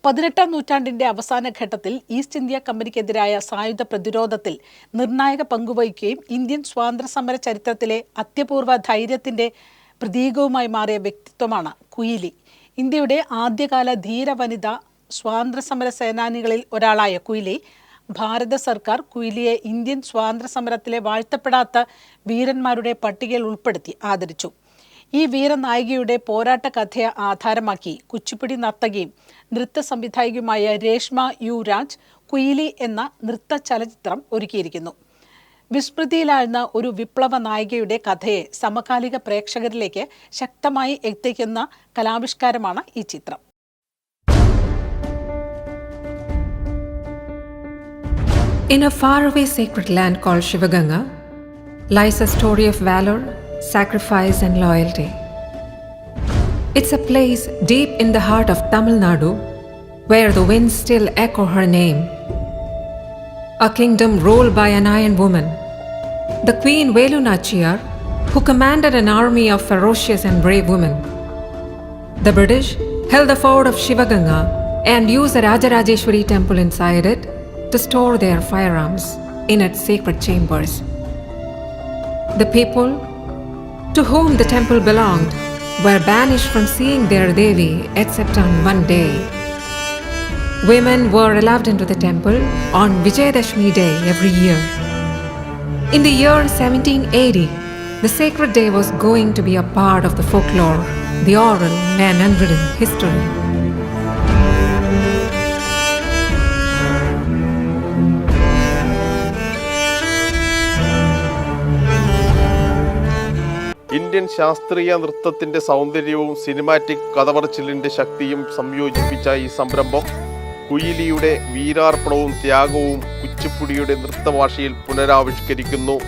18ാം നൂറ്റാണ്ടിന്റെ അവസാന ഘട്ടത്തിൽ ഈസ്റ്റ് ഇന്ത്യ കമ്പനിക്കെതിരായ സായുധ പ്രതിരോധത്തിൽ നിർണായക പങ്കുവഹിക്കുകയും ഇന്ത്യൻ സ്വാതന്ത്ര്യസമര ചരിത്രത്തിലെ അത്യപൂർവ ധൈര്യത്തിന്റെ പ്രതീകവുമായി മാറിയ വ്യക്തിത്വമാണ് കുയിലി. ഇന്ത്യയുടെ ആദ്യകാല ധീര വനിതാ സ്വാതന്ത്ര്യസമര സേനാനികളിൽ ഒരാളായ കുയിലി, ഭാരത സർക്കാർ കുയിലിയെ ഇന്ത്യൻ സ്വാതന്ത്ര്യസമരത്തിലെ വാഴ്ത്തപ്പെടാത്ത വീരന്മാരുടെ പട്ടികയിൽ ഉൾപ്പെടുത്തി ആദരിച്ചു. ഈ വീരനായികയുടെ പോരാട്ട കഥയെ ആധാരമാക്കി കുച്ചിപ്പുടി നർത്തകിയും നൃത്ത സംവിധായകയുമായ രേഷ്മ യു രാജ് കുയിലി എന്ന നൃത്ത ചലച്ചിത്രം ഒരുക്കിയിരിക്കുന്നു. വിസ്മൃതിയിലാഴ്ന്ന ഒരു വിപ്ലവ നായികയുടെ കഥയെ സമകാലിക പ്രേക്ഷകരിലേക്ക് ശക്തമായി എത്തിക്കുന്ന കലാവിഷ്കാരമാണ് ഈ ചിത്രം. In a faraway sacred land called Shivaganga lies a story of valor, sacrifice and loyalty. It's a place deep in the heart of Tamil Nadu where the winds still echo her name. A kingdom ruled by an iron woman, the Queen Velu Nachiyar, who commanded an army of ferocious and brave women. The British held the fort of Shivaganga and used the Rajarajeshwari temple inside it to store their firearms in its sacred chambers. The people to whom the temple belonged were banished from seeing their Devi except on one day. Women were allowed into the temple on Vijayadashmi Day every year. In the year 1780, the sacred day was going to be a part of the folklore, the oral and unwritten history. Indian ശാസ്ത്രീയ നൃത്തത്തിന്റെ സൗന്ദര്യവും cinematic കഥപറച്ചിലിന്റെ ശക്തിയും സംയോജിപ്പിച്ച ഈ സംരംഭം കുയിലിയുടെ വീരാർപ്പണവും ത്യാഗവും കുച്ചിപ്പുടിയുടെ നൃത്തഭാഷയിൽ പുനരാവിഷ്കരിക്കുന്നു.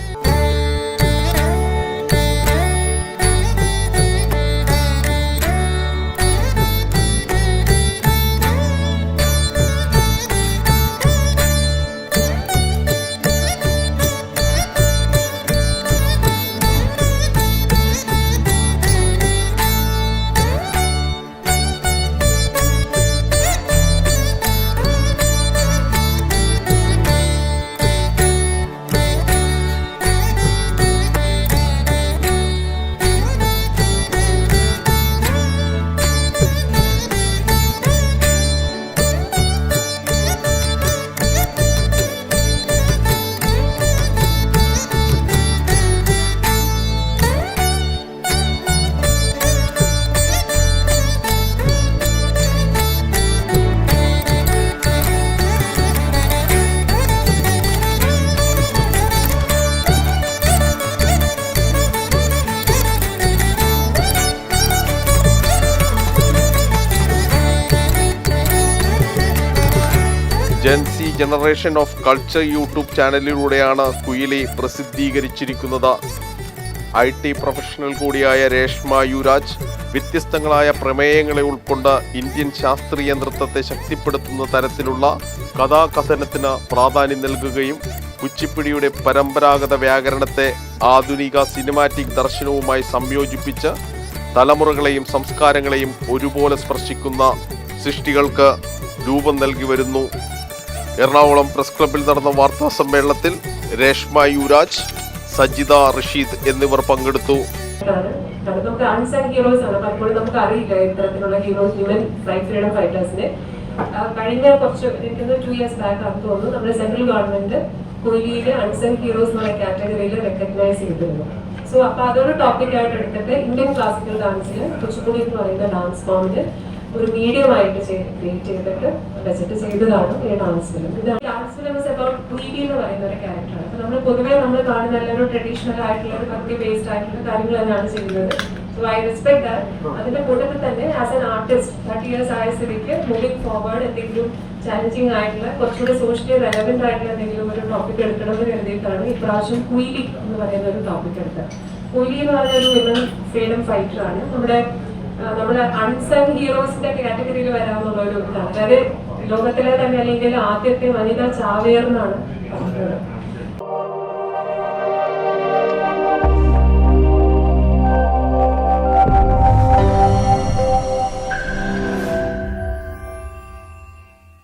GenC generation of culture YouTube ചാനലിലൂടെയാണ് കുയിലി പ്രസിദ്ധീകരിച്ചിരിക്കുന്നത്. IT പ്രൊഫഷണൽ കൂടിയായ രേഷ്മ യുരാജ് വ്യത്യസ്തങ്ങളായ പ്രമേയങ്ങളെ ഉൾക്കൊണ്ട് ഇന്ത്യൻ ശാസ്ത്രീയ നൃത്തത്തെ ശക്തിപ്പെടുത്തുന്ന തരത്തിലുള്ള കഥാകഥനത്തിന് പ്രാധാന്യം നൽകുകയും കുച്ചിപ്പുടിയുടെ പരമ്പരാഗത വ്യാകരണത്തെ ആധുനിക സിനിമാറ്റിക് ദർശനവുമായി സംയോജിപ്പിച്ച് തലമുറകളെയും സംസ്കാരങ്ങളെയും ഒരുപോലെ സ്പർശിക്കുന്ന സൃഷ്ടികൾക്ക് രൂപം നൽകി വരുന്നു. എറണാകുളം പ്രസ് ക്ലബ്ബിൽ നടന്ന വാർത്താ സമ്മേളനത്തിൽ രേഷ്മ യുരാജ്, സജിത റഷീദ് എന്നിവർ പങ്കെടുത്തു. നമുക്ക് അൺസങ് ഹീറോസ് ആണ്. പലപ്പോഴും നമുക്ക് അറിയില്ല ഇത്തരത്തിലുള്ള ഹീറോസ്, ഹ്യൂമൻ ഫ്രീഡം ഫൈറ്റേഴ്സിനെ. കഴിഞ്ഞ കുറച്ച് 2 years ബാക്ക് ആണെന്ന് തോന്നുന്നു നമ്മുടെ സെൻട്രൽ ഗവൺമെന്റ് കുയിലിയിലെ അൺസങ് ഹീറോസ് എന്നുള്ള കാറ്റഗറിയിൽ റെക്കഗ്നൈസ് ചെയ്തിരുന്നു. സോ അപ്പൊ അതൊരു ടോപ്പിക് ആയിട്ട് എടുത്തിട്ട് ഇന്ത്യൻ ക്ലാസിക്കൽ ഡാൻസിൽ കുച്ചിപ്പുടി എന്ന് പറയുന്ന ഡാൻസ് ഫോമിന് ഒരു മീഡിയം ആയിട്ട് ക്രിയേറ്റ് ചെയ്തിട്ട് വെച്ചിട്ട് ചെയ്തതാണ് ഈ ഡാൻസ് ഫിലിം. ഇത് dance film is about Kuyili എന്ന് പറയുന്ന ഒരു ക്യാരക്ടറാണ്. അപ്പൊ നമ്മൾ പൊതുവെ നമ്മൾ കാണുന്ന എല്ലാവരും ട്രഡീഷണൽ ആയിട്ടുള്ള ഒരു ഭക്തി ബേസ്ഡ് ആയിട്ടുള്ള കാര്യങ്ങൾ തന്നെയാണ് ചെയ്യുന്നത്. So I respect that. അതിന്റെ കൂട്ടത്തിൽ തന്നെ ആസ് എൻ ആർട്ടിസ്റ്റ് 30 years ആയ സ്ഥിതിക്ക് മൂവിംഗ് ഫോർവേഡ് എന്തെങ്കിലും ചാലഞ്ചിങ് ആയിട്ടുള്ള കുറച്ചുകൂടി സോഷ്യലി റെലവെന്റ് ആയിട്ടുള്ള എന്തെങ്കിലും ഒരു ടോപ്പിക് എടുക്കണമെന്ന് കരുതിയിട്ടാണ് ഇപ്രാവശ്യം കുയിലി എന്ന് പറയുന്ന ഒരു ടോപ്പിക് എടുത്തത്. കുയിലി എന്ന് പറയുന്ന ഒരു വിമൻ ഫ്രീഡം ഫൈറ്റർ ആണ്. നമ്മുടെ അൺസങ് ഹീറോസിന്റെ കാറ്റഗറിയിൽ വരാമെന്നുള്ള ഒരു ഇതാണ്. അതായത് ലോകത്തിലെ തന്നെ അല്ലെങ്കിൽ ഇന്ത്യയിലെ ആദ്യത്തെ വനിതാ ചാവേർ എന്നാണ് പറഞ്ഞത്.